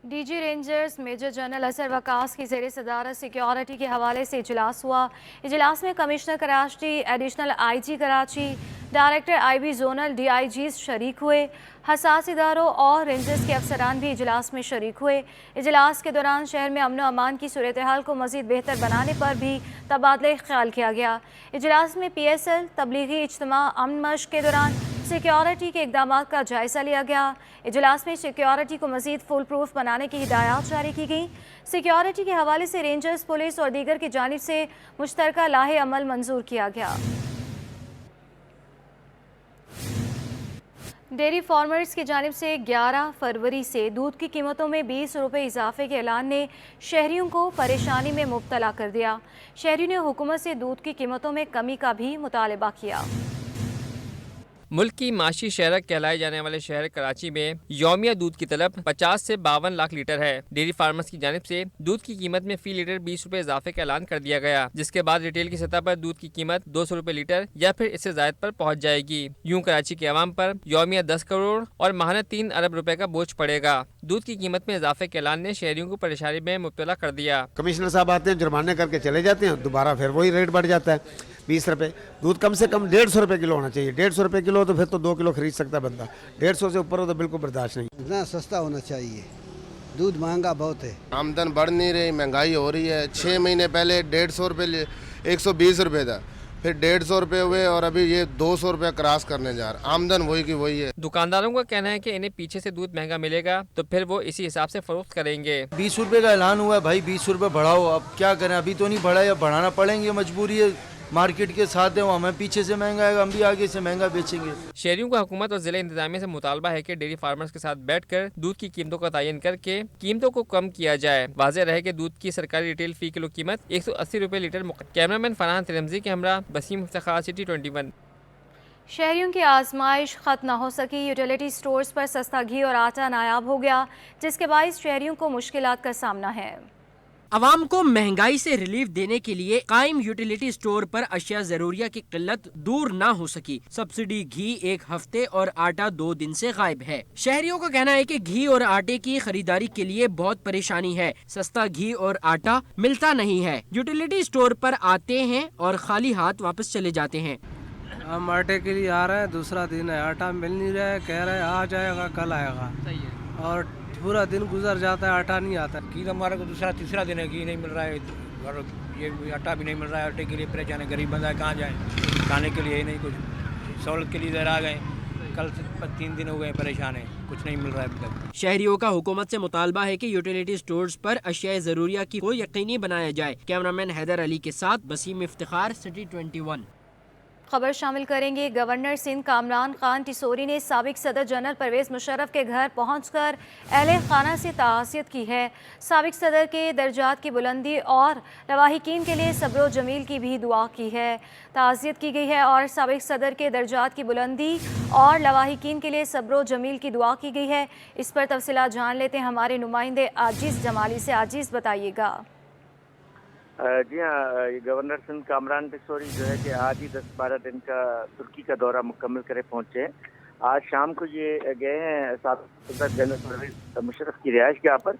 D G rangers major general Azhar Waqas की ज़ेर सदारत सिक्योरिटी के हवाले से इजलास हुआ। इजलास में commissioner Karachi, additional IG Karachi, director IB zonal DIGs शरीक हुए। हसास इदारों और रेंजर्स के अफसरान भी इजलास में शरीक हुए। इजलास के दौरान शहर में अमन अमान की सूरत हाल को मज़ीद बेहतर बनाने पर भी तबादला ख्याल किया गया। इजलास में PSL तबलीगी इज्तिमा अमन मश्क के दौरान सिक्योरिटी के इक़दामात का जायज़ा लिया गया। इजलास में सिक्योरिटी को मज़ीद फुल प्रूफ बनाने की हिदायत जारी की गई। सिक्योरिटी के हवाले से रेंजर्स, पुलिस और दीगर की जानिब से मुश्तरका लाहे अमल मंजूर किया गया। डेयरी फार्मर्स की जानिब से 11 फरवरी से दूध की कीमतों में 20 रुपये इजाफे के ऐलान ने शहरियों को परेशानी में मुब्तला कर दिया। शहरियों ने हुकूमत से दूध की कीमतों में कमी का भी मुतालबा किया। मुल्क की माशी शहर कहलाए जाने वाले शहर कराची में यौमिया दूध की तलब 50 से 52 लाख लीटर है। डेयरी फार्मर्स की जानिब से दूध की कीमत में फी लीटर 20 रुपए इजाफे का ऐलान कर दिया गया, जिसके बाद रिटेल की सतह पर दूध की कीमत 200 रुपए लीटर या फिर इससे जायद पर पहुंच जाएगी। यूं कराची के अवाम पर यौमिया 10 करोड़ और माहाना 3 अरब रुपए का बोझ पड़ेगा। दूध की कीमत में इजाफे के ऐलान ने शहरियों को परेशानी में मुब्तला कर दिया। कमिश्नर साहब आते हैं, जुर्माने करके चले जाते हैं, दोबारा फिर वही रेट बढ़ जाता है 20 रुपये। दूध कम से कम 150 रुपये किलो होना चाहिए। 150 रुपये किलो तो फिर तो 2 किलो खरीद सकता है बंदा। 150 से ऊपर हो तो बिल्कुल बर्दाश्त नहीं। इतना सस्ता होना चाहिए, दूध महंगा बहुत है। आमदन बढ़ नहीं रही, महंगाई हो रही है। 6 महीने पहले 150 रुपये 120 रुपये था, फिर 150 रुपये हुए और अभी ये 200 रुपये क्रॉस करने जा रहा। आमदन वही की वही है। दुकानदारों का कहना है कि इन्हें पीछे से दूध महंगा मिलेगा तो फिर वो इसी हिसाब से फरोख्त करेंगे। 20 रुपये का ऐलान हुआ है भाई, 20 रुपये बढ़ाओ। अब क्या करें, अभी तो नहीं बढ़ा, या बढ़ाना पड़ेंगे, मजबूरी है। मार्केट के साथ है, वो हमें पीछे से महंगा है, हम भी आगे से महंगा बेचेंगे। शहरियों का हुकूमत और जिला इंतजामिया से मुतालबा है कि डेयरी फार्मर्स के साथ बैठकर दूध की कीमतों का तयन करके कीमतों को कम किया जाए। वाज़ेह रहे कि दूध की सरकारी रिटेल फी किलो कीमत 180 रुपये लीटर। कैमरामैन फरहान तिरमजी के हमरा वसीम इफ्तिखार, सिटी 21। शहरियों की आजमाइश ख़त्म न हो सकी। यूटिलिटी स्टोर्स पर सस्ता घी और आटा नायाब हो गया, जिसके बाइस शहरियों को मुश्किलात का सामना है। अवाम को महंगाई से रिलीफ देने के लिए कायम यूटिलिटी स्टोर पर अशिया जरूरिया की किल्लत दूर ना हो सकी। सब्सिडी घी 1 हफ्ते और आटा 2 दिन से गायब है। शहरियों का कहना है कि घी और आटे की खरीदारी के लिए बहुत परेशानी है। सस्ता घी और आटा मिलता नहीं है। यूटिलिटी स्टोर पर आते हैं और खाली हाथ वापस चले जाते हैं। हम आटे के लिए आ रहे हैं, दूसरा दिन है, आटा मिल नहीं रहा है। कह रहे हैं आ जाएगा, कल आएगा। सही है। और पूरा दिन गुजर जाता है, आटा नहीं आता। घी हमारे को दूसरा तीसरा दिन है, घी नहीं मिल रहा है और ये आटा भी नहीं मिल रहा है। आटे के लिए परेशान है, गरीब बंदा है, कहाँ जाए, खाने के लिए ही नहीं, कुछ सहूलत के लिए इधर आ गए। कल से 3 दिन हो गए परेशान है, कुछ नहीं मिल रहा है अभी तक। शहरियों का हुकूमत से मुतालबा है कि यूटिलिटी स्टोर्स पर अशिया जरूरिया की को यकीनी बनाया जाए। कैमरामैन हैदर अली के साथ वसीम इफ्तिखार, सिटी 21। खबर शामिल करेंगे। गवर्नर सिंध कामरान खान टिसोरी ने साबिक सदर जनरल परवेज मुशर्रफ के घर पहुंचकर अहले खाना से ताज़ियत की है। साबिक सदर के दर्जात की बुलंदी और लवाहिकीन के लिए सब्र जमील की भी दुआ की है। ताज़ियत की गई है और साबिक सदर के दर्जात की बुलंदी और लवाहिकीन के लिए सब्र जमील की दुआ की गई है। इस पर तफसीलात जान लेते हैं हमारे नुमाइंदे आजीज़ जमाली से। आजीज़, बताइएगा। जी हाँ, गवर्नर सिंध कामरान टिसोरी जो है कि आज ही 10-12 दिन का तुर्की का दौरा मुकम्मल करे पहुँचे हैं। आज शाम को ये गए हैं साबिक सदर जनरल परवेज मुशर्रफ की रिहाइश गाह पर।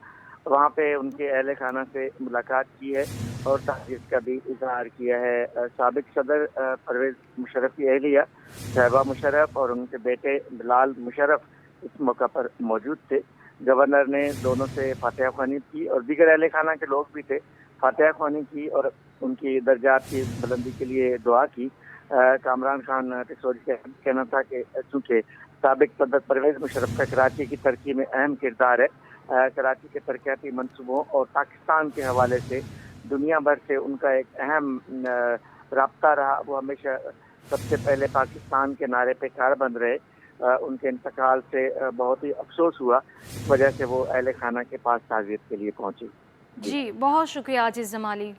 वहाँ पे उनके अहले खाना से मुलाकात की है और ताज़ियत का भी इजहार किया है। साबिक सदर परवेज मुशर्रफ की अहलिया शहबा मुशर्रफ और उनके बेटे बिलाल मुशर्रफ इस मौका पर मौजूद थे। गवर्नर ने दोनों से फातिहा ख्वानी की और दीगर अहले खाना के लोग भी थे, फातिहा ख्वानी की और उनकी दर्जात की बुलंदी के लिए दुआ की। कामरान खान टिसोरी का कहना था कि चूँकि साबिक सदर परवेज मुशर्रफ का कराची की तरक्की में अहम किरदार है, कराची के तरक्याती मंसूबों और पाकिस्तान के हवाले से दुनिया भर से उनका एक अहम राब्ता रहा। वो हमेशा सबसे पहले पाकिस्तान के नारे पे कारबंद रहे। उनके इंतकाल से बहुत ही अफसोस हुआ, इस वजह से वो अहले खाना के पास ताज़ियत के लिए पहुँची। जी, बहुत शुक्रिया आजीज़ जमाली।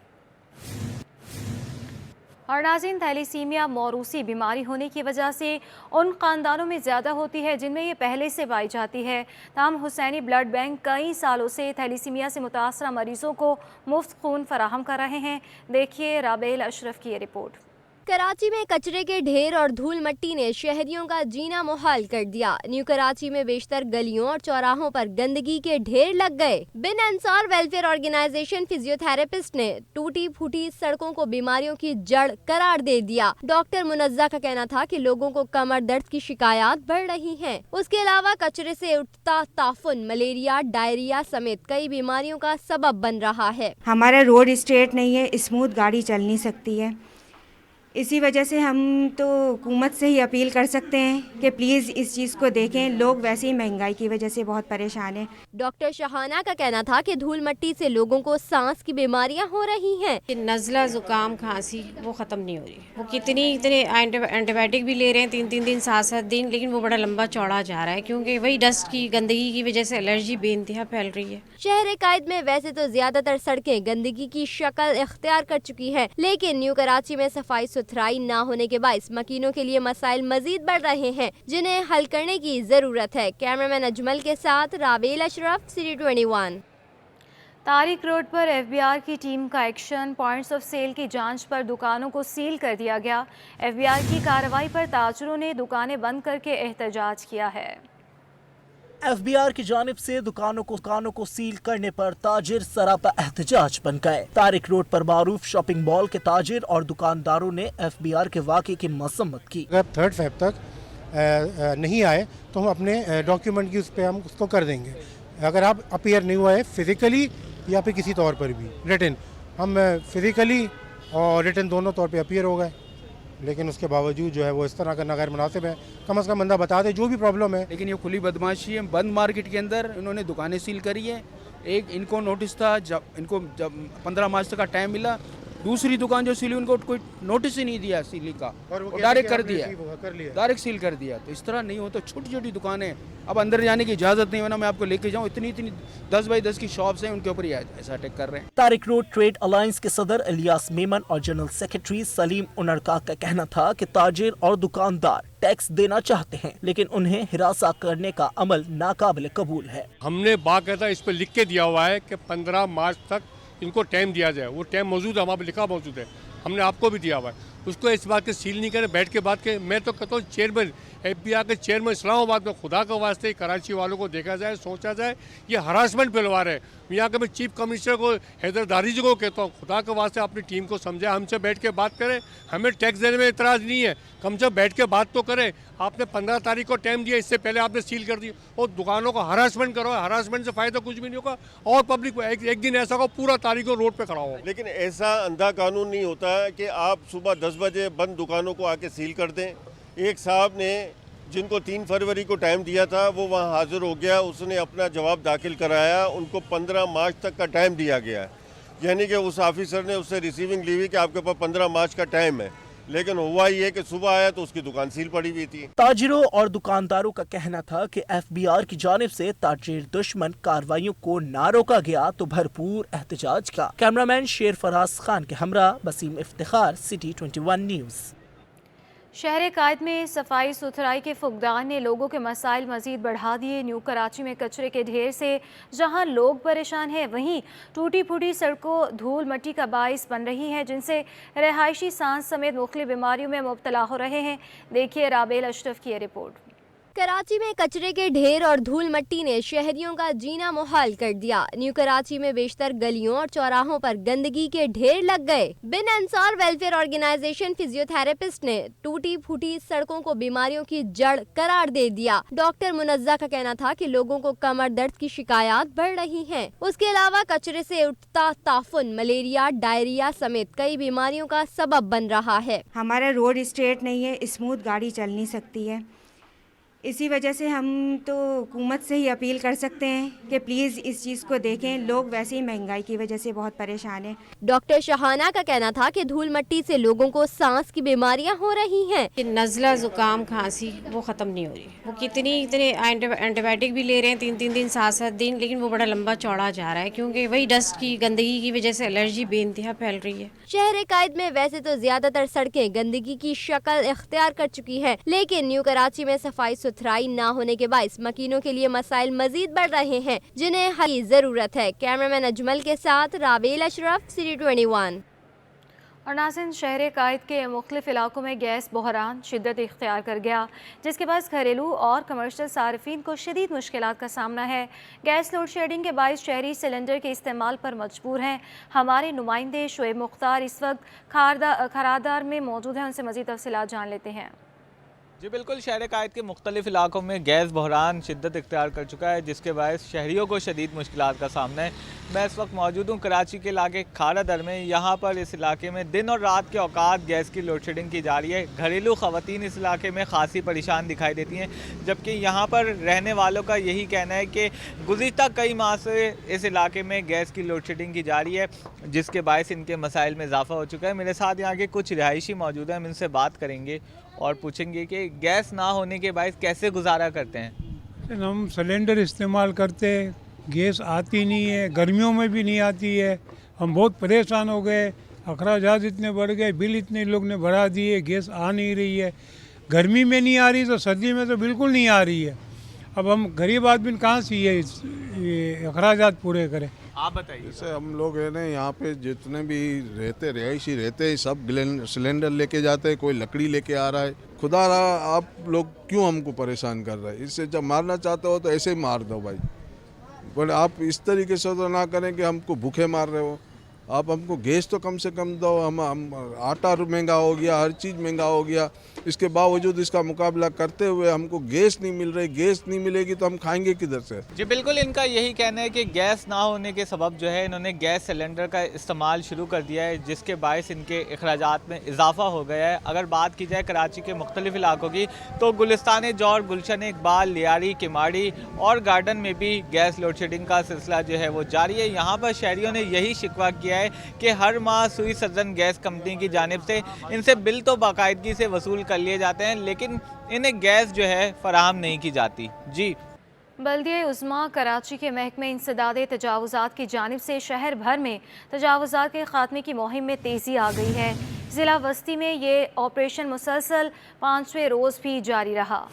और नाज़रीन, थैलीसीमिया मौरूसी बीमारी होने की वजह से उन ख़ानदानों में ज़्यादा होती है जिनमें ये पहले से पाई जाती है। ताहम हुसैनी ब्लड बैंक कई सालों से थैलीसीमिया से मुतासरा मरीज़ों को मुफ्त खून फराहम कर रहे हैं। देखिए राबेल अशरफ की ये रिपोर्ट। कराची में कचरे के ढेर और धूल मिट्टी ने शहरियों का जीना मुहाल कर दिया। न्यू कराची में बेशतर गलियों और चौराहों पर गंदगी के ढेर लग गए। बिन अंसार वेलफेयर ऑर्गेनाइजेशन फिजियोथेरेपिस्ट ने टूटी फूटी सड़कों को बीमारियों की जड़ करार दे दिया। डॉक्टर मुनज्जा का कहना था कि लोगों को कमर दर्द की शिकायत बढ़ रही हैं। उसके अलावा कचरे से उठता ताफुन, मलेरिया, डायरिया समेत कई बीमारियों का सबब बन रहा है। हमारा रोड स्ट्रेट नहीं है, स्मूथ गाड़ी चल नहीं सकती है। इसी वजह से हम तो हुकूमत से ही अपील कर सकते हैं कि प्लीज़ इस चीज़ को देखें। लोग वैसे ही महंगाई की वजह से बहुत परेशान हैं। डॉक्टर शहाना का कहना था कि धूल मिट्टी से लोगों को सांस की बीमारियां हो रही हैं। नज़ला, ज़ुकाम, खांसी वो ख़त्म नहीं हो रही। वो इतने एंटीबायोटिक भी ले रहे हैं 3-3 दिन, 7-7 दिन, लेकिन वो बड़ा लंबा चौड़ा जा रहा है क्योंकि वही डस्ट की गंदगी की वजह से एलर्जी बेइंतहा फैल रही है। शहर कायद में वैसे तो ज्यादातर सड़कें गंदगी की शक्ल इख्तियार कर चुकी हैं, लेकिन न्यू कराची में सफाई सुथराई न होने के बायस मकीनों के लिए मसाइल मजीद बढ़ रहे हैं जिन्हें हल करने की जरूरत है। कैमरामैन अजमल के साथ रावेल अशरफ, सिटी 21। तारिक रोड पर एफबीआर की टीम का एक्शन। पॉइंट्स ऑफ सेल की जांच पर दुकानों को सील कर दिया गया। एफबीआर की कार्रवाई पर ताजरों ने दुकानें बंद करके एहतजाज किया है। एफबीआर की जानिब से दुकानों को सील करने पर ताजिर सरापा एहतजाज बन गए। तारिक रोड पर मारूफ शॉपिंग मॉल के ताजिर और दुकानदारों ने एफबीआर के वाक़े की मसम्मत की। अगर 3 फेब तक नहीं आए तो हम अपने डॉक्यूमेंट की उस पर हम उसको कर देंगे। अगर आप अपीयर नहीं हुआ है फिजिकली या फिर किसी तौर पर भी रिटन, हम फिजिकली और रिटन दोनों तौर पे अपीयर हो गए, लेकिन उसके बावजूद जो है वो इस तरह करना गैर मुनासिब है। कम से कम बंदा बता दे जो भी प्रॉब्लम है। लेकिन ये खुली बदमाशी है। बंद मार्केट के अंदर इन्होंने दुकानें सील करी है। एक इनको नोटिस था, जब 15 मार्च तक का टाइम मिला, दूसरी दुकान जो सीली उनको कोई नोटिस ही नहीं दिया सीलिंग का, और डायरेक्ट कर दिया, डायरेक्ट सील कर दिया। तो इस तरह नहीं हो तो छोटी छोटी दुकानें, अब अंदर जाने की इजाज़त नहीं, वरना मैं आपको लेके जाऊँ। इतनी 10 बाई 10 की शॉप्स हैं, उनके ऊपर ही ऐसा अटैक कर रहे हैं। तारिक रोड ट्रेड अलायंस के सदर इलियास मेमन और जनरल सेक्रेटरी सलीम उनड़का का कहना था कि ताजिर और दुकानदार टैक्स देना चाहते हैं, लेकिन उन्हें हिरासा करने का अमल नाकाबिल कबूल है। हमने बाकायदा इस पर लिख के दिया हुआ है कि 15 मार्च तक इनको टाइम दिया जाए। वो टाइम मौजूद है, हमारे लिखा मौजूद है, हमने आपको भी दिया हुआ है। उसको इस बात के सील नहीं करें बैठ के बात के। मैं तो कहता हूँ चेयरमैन, एफबीआर के चेयरमैन इस्लामाबाद में खुदा के वास्ते कराची वालों को देखा जाए, सोचा जाए। ये हरासमेंट फैलवा रहे हैं। यहाँ के मैं चीफ कमिश्नर को, हैदरदारी जी को कहता हूँ, खुदा के वास्ते अपनी टीम को समझाए, हमसे बैठ के बात करें। हमें टैक्स देने में इतराज़ नहीं है, कम से कम बैठ के बात तो करें। आपने 15 तारीख को टाइम दिया, इससे पहले आपने सील कर दी, और दुकानों को हरासमेंट करो। हरासमेंट से फ़ायदा कुछ भी नहीं होगा, और पब्लिक एक दिन ऐसा हो पूरा तारीख को रोड पे खड़ा हो। लेकिन ऐसा अंधा कानून नहीं होता है कि आप सुबह 10 बजे बंद दुकानों को आके सील कर दें। एक साहब ने जिनको 3 फरवरी को टाइम दिया था वो वहाँ हाजिर हो गया, उसने अपना जवाब दाखिल कराया, उनको 15 मार्च तक का टाइम दिया गया है। यानी कि उस ऑफिसर ने उससे रिसीविंग ली हुई कि आपके पास 15 मार्च का टाइम है, लेकिन हुआ ये कि सुबह आया तो उसकी दुकान सील पड़ी हुई थी। ताजिरों और दुकानदारों का कहना था कि एफबीआर की जानिब से ताजिर दुश्मन कार्रवाइयों को ना रोका गया तो भरपूर एहतजाज का। कैमरामैन शेर फराज खान के हमरा वसीम इफ्तिखार, सिटी 21 न्यूज़। शहर कायद में सफाई सुथराई के फुकदान ने लोगों के मसाइल मजीद बढ़ा दिए। न्यू कराची में कचरे के ढेर से जहां लोग परेशान हैं, वहीं टूटी फूटी सड़कों धूल मिट्टी का बाइस बन रही हैं, जिनसे रहायशी सांस समेत मुख्तलिफ बीमारियों में मुब्तला हो रहे हैं। देखिए रावेल अशरफ की ये रिपोर्ट। कराची में कचरे के ढेर और धूल मिट्टी ने शहरियों का जीना मुहाल कर दिया। न्यू कराची में बेशतर गलियों और चौराहों पर गंदगी के ढेर लग गए। बिन अंसार वेलफेयर ऑर्गेनाइजेशन फिजियोथेरेपिस्ट ने टूटी फूटी सड़कों को बीमारियों की जड़ करार दे दिया। डॉक्टर मुनज्जा का कहना था कि लोगों को कमर दर्द की शिकायत बढ़ रही है। उसके अलावा कचरे से उठता ताफुन, मलेरिया, डायरिया समेत कई बीमारियों का सबब बन रहा है। हमारा रोड स्ट्रेट नहीं है, स्मूथ गाड़ी चल नहीं सकती है। इसी वजह से हम तो हुकूमत से ही अपील कर सकते हैं कि प्लीज़ इस चीज़ को देखें। लोग वैसे ही महंगाई की वजह से बहुत परेशान हैं। डॉक्टर शहाना का कहना था कि धूल मिट्टी से लोगों को सांस की बीमारियां हो रही हैं। नज़ला, ज़ुकाम, खांसी वो ख़त्म नहीं हो रही। वो इतने एंटीबायोटिक भी ले रहे हैं 3-3 दिन, 7-7 दिन, लेकिन वो बड़ा लंबा चौड़ा जा रहा है क्योंकि वही डस्ट की गंदगी की वजह से एलर्जी बेइंतहा फैल रही है। शहर कायद में वैसे तो ज्यादातर सड़कें गंदगी की शक्ल इख्तियार कर चुकी हैं, लेकिन न्यू कराची में सफाई सुथराई न होने के बायस मकीनों के लिए मसाइल मजीद बढ़ रहे हैं, जिन्हें हल की जरूरत है। कैमरामैन अजमल के साथ रावेल अशरफ, सिटी 21। اور ناظرین، شہر قائد کے مختلف علاقوں میں گیس بحران شدت اختیار کر گیا، جس کے باعث گھریلو اور کمرشل صارفین کو شدید مشکلات کا سامنا ہے۔ گیس لوڈ شیڈنگ کے باعث شہری سلنڈر کے استعمال پر مجبور ہیں۔ ہمارے نمائندے شعیب مختار اس وقت کھارادار میں موجود ہیں، ان سے مزید تفصیلات جان لیتے ہیں۔ جی بالکل، شہر قائد کے مختلف علاقوں میں گیس بحران شدت اختیار کر چکا ہے، جس کے باعث شہریوں کو شدید مشکلات کا سامنا ہے۔ میں اس وقت موجود ہوں کراچی کے علاقے کھارادر میں۔ یہاں پر اس علاقے میں دن اور رات کے اوقات گیس کی لوڈ شیڈنگ کی جا رہی ہے۔ گھریلو خواتین اس علاقے میں خاصی پریشان دکھائی دیتی ہیں، جبکہ یہاں پر رہنے والوں کا یہی کہنا ہے کہ گزشتہ کئی ماہ سے اس علاقے میں گیس کی لوڈ شیڈنگ کی جا رہی ہے، جس کے باعث ان کے مسائل میں اضافہ ہو چکا ہے۔ میرے ساتھ یہاں کے کچھ رہائشی موجود ہیں، ہم ان سے بات کریں گے اور پوچھیں گے کہ گیس نہ ہونے کے باعث کیسے گزارا کرتے ہیں۔ ہم سلنڈر استعمال کرتے، گیس آتی نہیں ہے، گرمیوں میں بھی نہیں آتی ہے، ہم بہت پریشان ہو گئے، اخراجات اتنے بڑھ گئے، بل اتنے لوگ نے بڑھا دیے، گیس آ نہیں رہی ہے، گرمی میں نہیں آ رہی تو سردی میں تو بالکل نہیں آ رہی ہے۔ اب ہم غریب آدمی کہاں سے یہ اخراجات پورے کریں؟ آپ بتائیے۔ جیسے ہم لوگ ہیں نا یہاں پہ جتنے بھی رہائشی رہتے ہیں، سب سلنڈر لے کے جاتے ہیں، کوئی لکڑی لے کے آ رہا ہے۔ خدا رہا آپ لوگ کیوں ہم کو پریشان کر رہے ہیں؟ اس سے جب مارنا چاہتے ہو تو ایسے ہی مار دو بھائی، بٹ آپ اس طریقے سے تو نہ کریں کہ ہم کو بھوکے مار رہے ہو۔ آپ ہم کو گیس تو کم سے کم دو۔ ہم آٹا مہنگا ہو گیا، ہر چیز مہنگا ہو گیا، اس کے باوجود اس کا مقابلہ کرتے ہوئے ہم کو گیس نہیں مل رہی۔ گیس نہیں ملے گی تو ہم کھائیں گے کدھر سے؟ جی بالکل، ان کا یہی کہنا ہے کہ گیس نہ ہونے کے سبب جو ہے انہوں نے گیس سلنڈر کا استعمال شروع کر دیا ہے، جس کے باعث ان کے اخراجات میں اضافہ ہو گیا ہے۔ اگر بات کی جائے کراچی کے مختلف علاقوں کی تو گلستان جوہر، گلشن اقبال، لیاری، کماڑی اور گارڈن میں بھی گیس لوڈ شیڈنگ کا سلسلہ جو ہے وہ جاری ہے۔ یہاں پر شہریوں نے یہی شکوہ کیا ہے کہ ہر ماہ سوئی سدرن گیس کمپنی کی جانب سے ان سے بل تو باقاعدگی سے وصول کر لیے جاتے ہیں، لیکن انہیں گیس جو ہے فراہم نہیں کی جاتی۔ جی بلدیہ عظمیٰ کراچی کے محکمہ انسداد تجاوزات کی جانب سے شہر بھر میں تجاوزات کے خاتمے کی مہم میں تیزی آ گئی ہے۔ ضلع وسطی میں یہ آپریشن مسلسل 5ویں روز بھی جاری رہا۔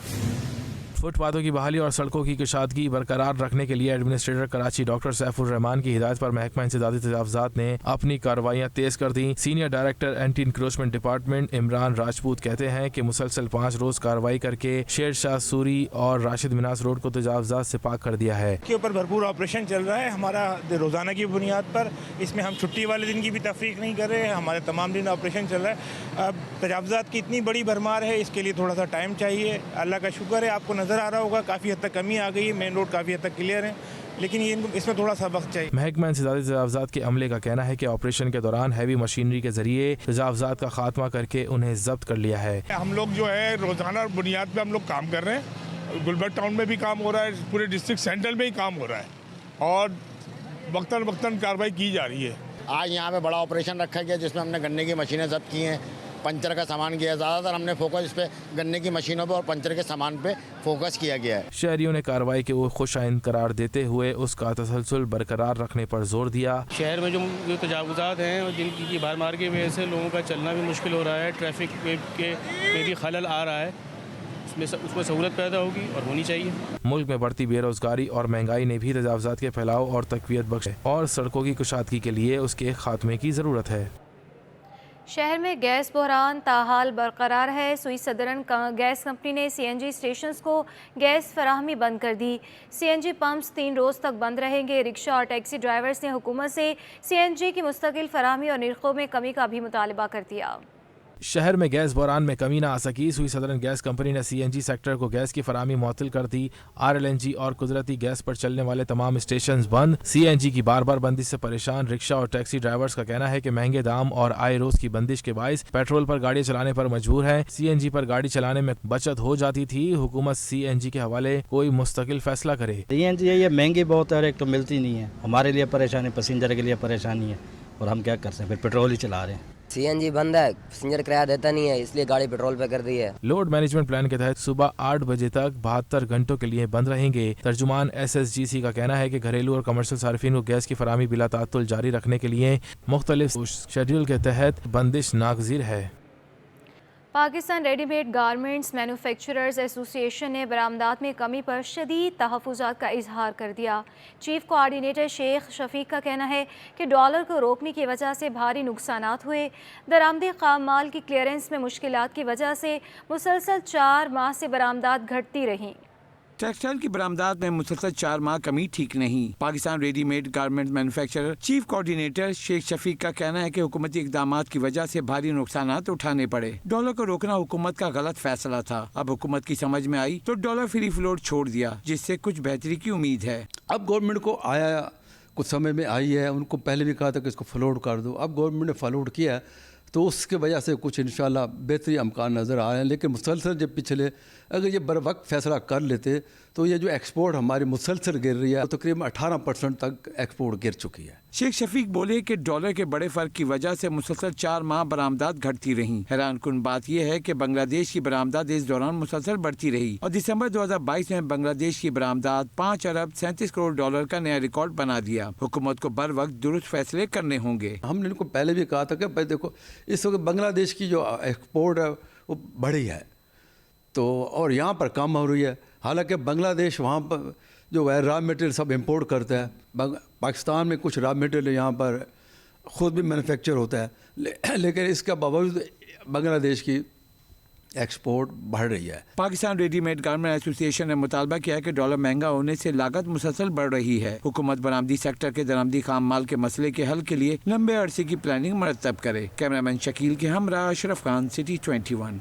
فٹ پاتھوں کی بحالی اور سڑکوں کی کشادگی برقرار رکھنے کے لیے ایڈمنسٹریٹر کراچی ڈاکٹر سیف الرحمان کی ہدایت پر محکمہ انسداد تجاوزات نے اپنی کارروائیاں تیز کر دیں۔ Senior director anti encroachment department Imran Rajput کہتے ہیں کہ مسلسل 5 روز کارروائی کر کے شیر شاہ سوری اور راشد مناس روڈ کو تجاوزات سے پاک کر دیا ہے۔ کے اوپر بھرپور آپریشن چل رہا ہے ہمارا روزانہ کی بنیاد پر، اس میں ہم چھٹی والے دن کی بھی تفریق نہیں کر رہے ہیں، ہمارے تمام دن آپریشن چل رہا ہے۔ اب تجاوزات کی اتنی بڑی بھرمار ہے، اس کے لیے تھوڑا سا ٹائم چاہیے۔ اللہ کا شکر ہے، آپ کو نظر آ رہا ہوگا کافی حد تک کمی آ گئی ہے، مین روڈ کافی حد تک کلیئر ہے، لیکن اس میں تھوڑا سا وقت چاہیے۔ محکمہ انسداد تجاوزات کے عملے کا کہنا ہے کہ آپریشن کے دوران ہیوی مشینری کے ذریعے تجاوزات کا خاتمہ کر کے انہیں ضبط کر لیا ہے۔ ہم لوگ جو ہے روزانہ بنیاد پہ ہم لوگ کام کر رہے ہیں، گلبرگ ٹاؤن میں بھی کام ہو رہا ہے، پورے ڈسٹرکٹ سینٹرل میں ہی کام ہو رہا ہے اور وقتاً وقتاً کارروائی کی جا رہی ہے۔ آج یہاں پہ بڑا آپریشن رکھا گیا جس میں ہم نے گنے کی مشینیں ضبط کی ہیں، پنچر کا سامان کیا، زیادہ تر ہم نے فوکس اس پہ گنے کی مشینوں پہ اور پنچر کے سامان پہ فوکس کیا گیا ہے۔ شہریوں نے کارروائی کے خوش آئند قرار دیتے ہوئے اس کا تسلسل برقرار رکھنے پر زور دیا۔ شہر میں جو تجاوزات ہیں اور جن کی بھرمار کی وجہ سے لوگوں کا چلنا بھی مشکل ہو رہا ہے، ٹریفک میں بھی خلل آ رہا ہے، اس میں سہولت پیدا ہوگی اور ہونی چاہیے۔ ملک میں بڑھتی بے روزگاری اور مہنگائی نے بھی تجاوزات کے پھیلاؤ اور تقویت بخشی اور سڑکوں کی کشادگی کے لیے اس کے خاتمے کی ضرورت ہے۔ شہر میں گیس بحران تاحال برقرار ہے۔ سوئی سدرن گیس کمپنی نے سی این جی اسٹیشنز کو گیس فراہمی بند کر دی۔ سی این جی پمپس 3 روز تک بند رہیں گے۔ رکشہ اور ٹیکسی ڈرائیورز نے حکومت سے سی این جی کی مستقل فراہمی اور نرخوں میں کمی کا بھی مطالبہ کر دیا۔ شہر میں گیس بحران میں کمی نہ آ سکی۔ سوئی سدرن گیس کمپنی نے سی این جی سیکٹر کو گیس کی فراہمی معطل کر دی۔ آر ایل این جی اور قدرتی گیس پر چلنے والے تمام اسٹیشنز بند۔ سی این جی کی بار بار بندش سے پریشان رکشہ اور ٹیکسی ڈرائیورز کا کہنا ہے کہ مہنگے دام اور آئے روز کی بندش کے باعث پیٹرول پر گاڑی چلانے پر مجبور ہے۔ سی این جی پر گاڑی چلانے میں بچت ہو جاتی تھی۔ حکومت سی این جی کے حوالے کوئی مستقل فیصلہ کرے۔ سی این جی یہ مہنگی بہت ہے اور ایک تو ملتی نہیں ہے، ہمارے لیے پریشانی، پیسنجر کے لیے پریشانی ہے، اور ہم کیا کر سکتے ہیں، پھر پیٹرول ہی چلا رہے ہیں۔ سی این جی بند ہے، پیسنجر کرایہ دیتا نہیں ہے، اس لیے گاڑی پیٹرول پہ کر دی ہے۔ لوڈ مینجمنٹ پلان کے تحت صبح 8 بجے تک 72 گھنٹوں کے لیے بند رہیں گے۔ ترجمان ایس ایس جی سی کا کہنا ہے کہ گھریلو اور کمرشل صارفین کو گیس کی فراہمی بلا تعطل جاری رکھنے کے لیے مختلف شیڈول کے تحت بندش ناگزیر ہے۔ Pakistan readymade garments manufacturers association ने बरामदात में कमी पर शदीद तहफ़्फ़ुज़ात का इजहार कर दिया। चीफ कोऑर्डिनेटर शेख शफीक का कहना है कि डॉलर को रोकने की वजह से भारी नुकसानात हुए। दरामदी खाम माल की क्लियरेंस में मुश्किलात की वजह से मुसलसल 4 माह से बरामदात घटती रहीं। टेक्सटाइल की बरामदात में मुसलसल 4 माह कमी ठीक नहीं। Pakistan readymade garment manufacturer chief coordinator Sheikh Shafiq का कहना है कि हुकूमती इकदामात की वजह से भारी नुकसानात उठाने पड़े। डॉलर को रोकना हुकूमत का गलत फैसला था। अब हुकूमत की समझ में आई तो डॉलर फ्री फ्लोट छोड़ दिया, जिससे कुछ बेहतरी की उम्मीद है। अब गवर्नमेंट को आया कुछ समय में आई है, उनको पहले भी कहा था कि इसको फ्लोट कर दो। अब गवर्नमेंट ने फ्लोट किया तो उसके वजह से कुछ इंशाल्लाह बेहतरी अमकान नज़र आ रहे हैं। लेकिन मुसलसल जब पिछले अगर ये बर वक्त फैसला कर लेते तो ये जो एक्सपोर्ट हमारी मुसलसल गिर रही है, तकरीबन 18% तक एक्सपोर्ट गिर चुकी है। शेख शफीक बोले कि डॉलर के बड़े फर्क की वजह से मुसलसल 4 माह बरामदात घटती रहीं। हैरान कुन बात यह है कि बांग्लादेश की बरामदात इस दौरान मुसलसल बढ़ती रही और दिसंबर 2022 में बांग्लादेश की बरामदात 5 अरब 37 करोड़ डॉलर का नया रिकॉर्ड बना दिया। हुकूमत को बर वक्त दुरुस्त फैसले करने होंगे। हमने इनको पहले भी कहा था कि भाई देखो इस वक्त बांग्लादेश की जो एक्सपोर्ट है वो बढ़ी है तो और यहाँ पर कम हो रही है। हालांकि बांग्लादेश वहाँ पर जो है रॉ मटेरियल सब इंपोर्ट करता है। पाकिस्तान में कुछ रॉ मटेरियल यहाँ पर ख़ुद भी मैन्युफैक्चर होता है, लेकिन इसके बावजूद बांग्लादेश की एक्सपोर्ट बढ़ रही है। पाकिस्तान रेडीमेड गारमेंट एसोसिएशन ने मुतालबा किया है कि डॉलर महंगा होने से लागत मुसलसल बढ़ रही है। हुकूमत बरामदी सेक्टर के दरामदी खाम माल के मसले के हल के लिए लंबे अरसे की प्लानिंग मरतब करे। कैमरामैन शकील के हमरा अशरफ खान, सिटी 21।